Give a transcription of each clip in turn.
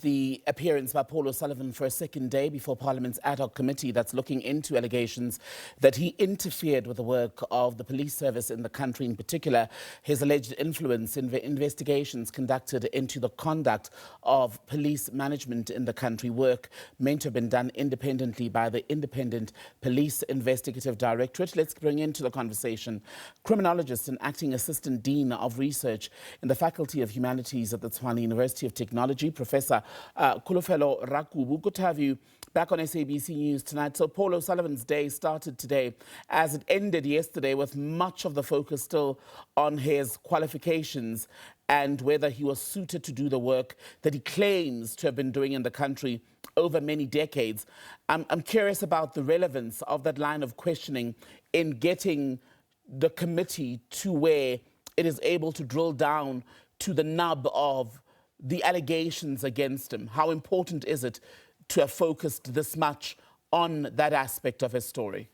The appearance by Paul O'Sullivan for a second day before Parliament's Ad Hoc Committee that's looking into allegations that he interfered with the work of the police service in the country, in particular his alleged influence in the investigations conducted into the conduct of police management in the country, work meant to have been done independently by the Independent Police Investigative Directorate. Let's bring into the conversation Criminologist and Acting Assistant Dean of Research in the Faculty of Humanities at the Tshwane University of Technology, Professor Kholofelo Rakubu. Good to have you back on SABC News tonight. So Paul O'Sullivan's day started today as it ended yesterday, with much of the focus still on his qualifications and whether he was suited to do the work that he claims to have been doing in the country over many decades. I'm curious about the relevance of that line of questioning in getting the committee to where it is able to drill down to the nub of the allegations against him. How important is it to have focused this much on that aspect of his story?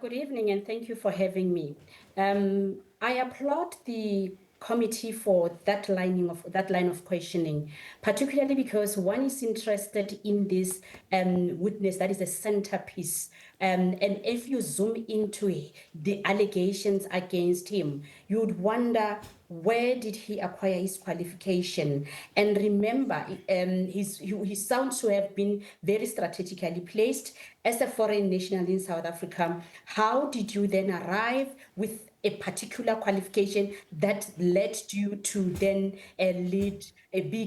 Good evening, and thank you for having me. I applaud the committee for that line of questioning, particularly because one is interested in this witness that is a centerpiece. And if you zoom into the allegations against him, you would wonder, where did he acquire his qualification? And remember, he sounds to have been very strategically placed as a foreign national in South Africa. How did you then arrive with a particular qualification that led you to then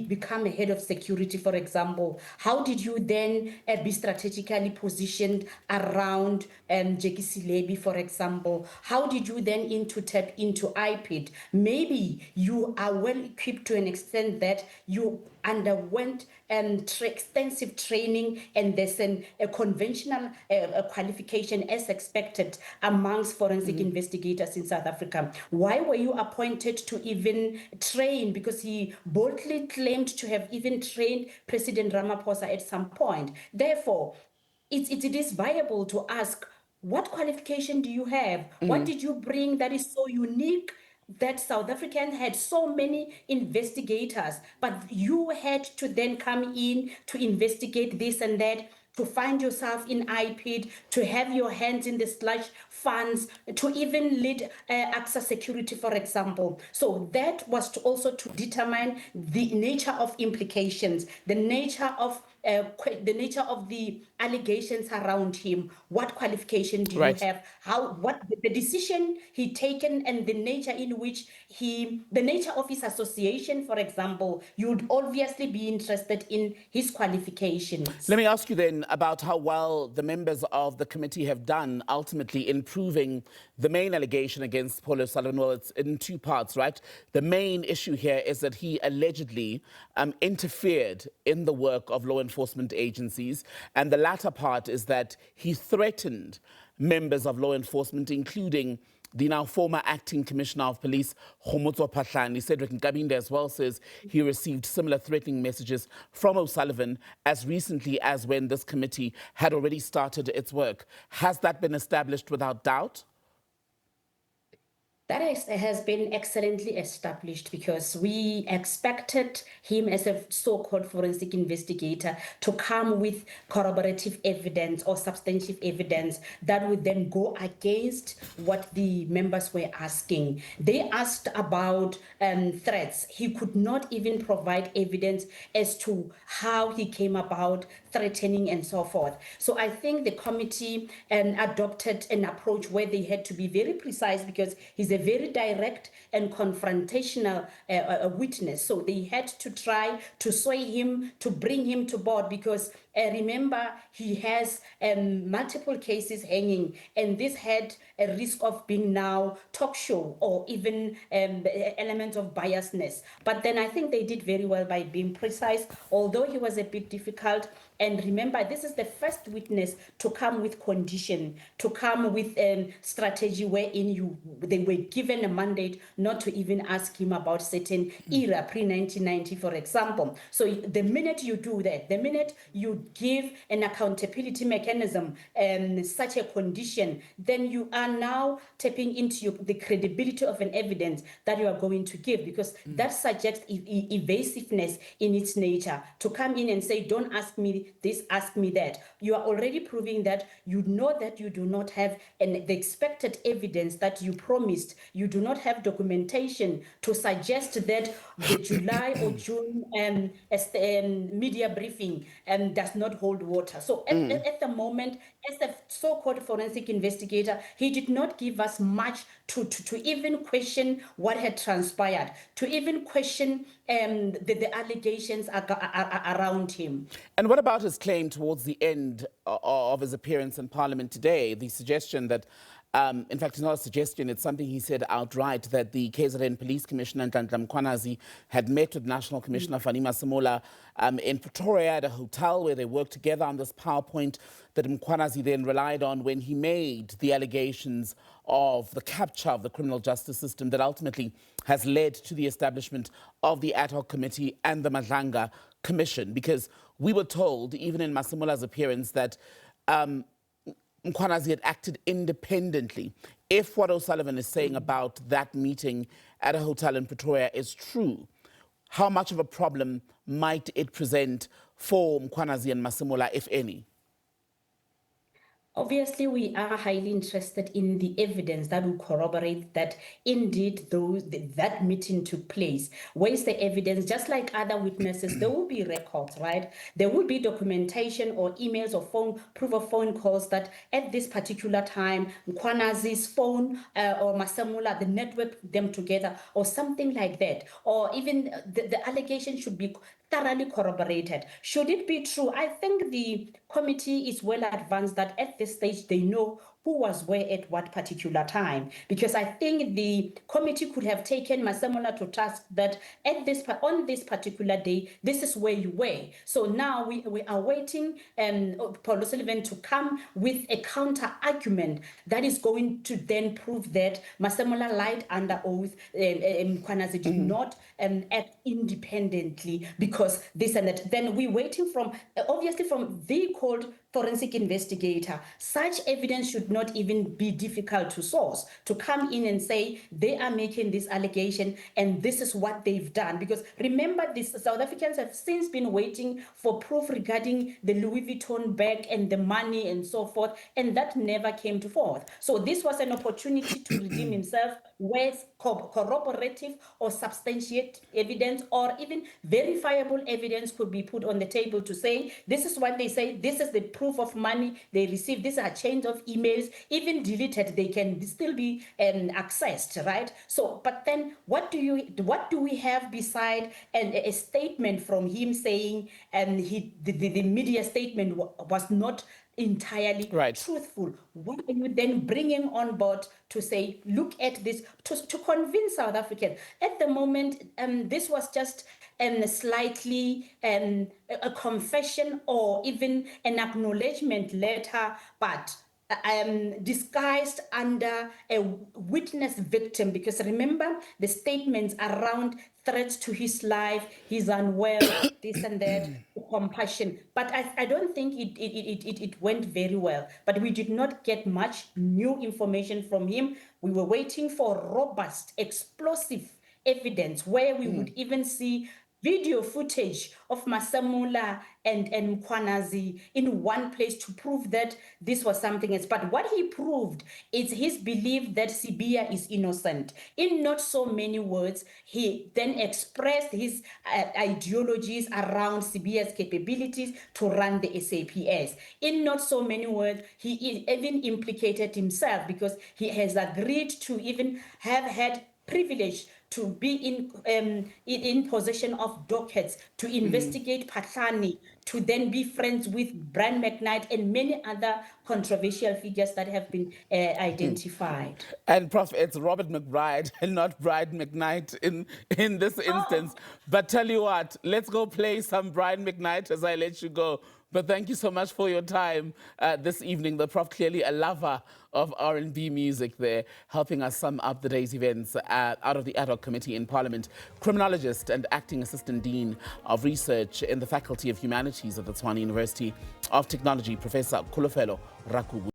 become a head of security, for example? How did you then be strategically positioned around Jackie Silebi, for example? How did you then tap into IPID? Maybe you are well equipped to an extent that you underwent extensive training, and there's a conventional qualification as expected amongst forensic investigators in South Africa. Why were you appointed to even train? Because he boldly claimed to have even trained President Ramaphosa at some point. Therefore, it is viable to ask, what qualification do you have? What did you bring that is so unique that South African had so many investigators, but you had to then come in to investigate this and that, to find yourself in IPID, to have your hands in the slush funds, to even lead AXA security, for example. So that was also to determine the nature of implications, the nature of the allegations around him. What qualification do you have? What the decision he taken, and the nature in which the nature of his association, for example, you would obviously be interested in his qualifications. Let me ask you then about how well the members of the committee have done ultimately in proving the main allegation against Paul O'Sullivan. Well, it's in two parts, right? The main issue here is that he allegedly interfered in the work of law enforcement agencies, and the latter part is that he threatened members of law enforcement, including the now former acting commissioner of police, Khomotso Phahlane. Cedric Nkabinde as well says he received similar threatening messages from O'Sullivan as recently as when this committee had already started its work. Has that been established without doubt? That has been excellently established, because we expected him as a so-called forensic investigator to come with corroborative evidence or substantive evidence that would then go against what the members were asking. They asked about threats. He could not even provide evidence as to how he came about threatening and so forth. So I think the committee adopted an approach where they had to be very precise, because he's a very direct and confrontational witness. So they had to try to sway him, to bring him to board, because remember, he has multiple cases hanging, and this had a risk of being now talk show or even elements of biasness. But then I think they did very well by being precise, although he was a bit difficult. And remember, this is the first witness to come with condition, to come with a strategy wherein they were given a mandate not to even ask him about certain era, pre-1990, for example. So the minute you do that, the minute you give an accountability mechanism such a condition, then you are now tapping into the credibility of an evidence that you are going to give, because that suggests evasiveness in its nature. To come in and say, don't ask me this, ask me that, you are already proving that you know that you do not have the expected evidence that you promised. You do not have documentation to suggest that the July or June media briefing does not hold water. So at the moment, as a so-called forensic investigator, he did not give us much to even question what had transpired, to even question the allegations around him. And what about his claim towards the end of his appearance in Parliament today, the suggestion that, in fact, it's not a suggestion, it's something he said outright, that the KZN Police Commissioner, Nhlanhla Mkhwanazi, had met with National Commissioner Fani Masemola in Pretoria at a hotel where they worked together on this PowerPoint that Mkhwanazi then relied on when he made the allegations of the capture of the criminal justice system that ultimately has led to the establishment of the Ad Hoc Committee and the Madlanga Commission. Because we were told, even in Masemola's appearance, that Mkhwanazi had acted independently. If what O'Sullivan is saying about that meeting at a hotel in Pretoria is true, how much of a problem might it present for Mkhwanazi and Masemola, if any? Obviously, we are highly interested in the evidence that will corroborate that indeed that meeting took place. Where is the evidence? Just like other witnesses, there will be records, right? There will be documentation or emails or proof of phone calls that at this particular time, Mkhwanazi's phone or Masemola, the network them together or something like that. Or even the allegation should be thoroughly corroborated. Should it be true? I think the committee is well advanced that at this stage they know who was where at what particular time, because I think the committee could have taken Masemola to task that on this particular day, this is where you were. So now we are waiting Paul O'Sullivan to come with a counter argument that is going to then prove that Masemola lied under oath and Mkhwanazi did not act independently because this and that. Then we're waiting from, obviously from the called forensic investigator. Such evidence should not even be difficult to source, to come in and say they are making this allegation and this is what they've done. Because remember, this South Africans have since been waiting for proof regarding the Louis Vuitton bag and the money and so forth, and that never came to forth. So this was an opportunity to redeem himself with corroborative or substantiate evidence, or even verifiable evidence could be put on the table to say, this is what they say, this is the proof of money they received, these are chains of emails, even deleted, they can still be accessed, right? So, but then what do we have beside a statement from him saying the media statement was not entirely truthful? What are you then bringing on board to say, look at this, to convince South Africans? At the moment, this was just slightly a confession or even an acknowledgement letter, but disguised under a witness victim, because remember the statements around threats to his life, he's unwell, this and that, compassion. But I don't think it went very well. But we did not get much new information from him. We were waiting for robust, explosive evidence where we would even see video footage of Masemola and Mkhwanazi in one place to prove that this was something else. But what he proved is his belief that Sibiya is innocent. In not so many words, he then expressed his ideologies around Sibiya's capabilities to run the SAPS. In not so many words, he even implicated himself because he has agreed to even have had privilege to be in possession of dockets, to investigate Patlani, to then be friends with Brian McKnight and many other controversial figures that have been identified. And Prof, it's Robert McBride and not Bride McKnight in this instance. But tell you what, let's go play some Bride McKnight as I let you go. But thank you so much for your time this evening. The Prof, clearly a lover of R&B music there, helping us sum up the day's events out of the Ad Hoc Committee in Parliament. Criminologist and Acting Assistant Dean of Research in the Faculty of Humanities at the Tshwane University of Technology, Professor Kholofelo Rakubu.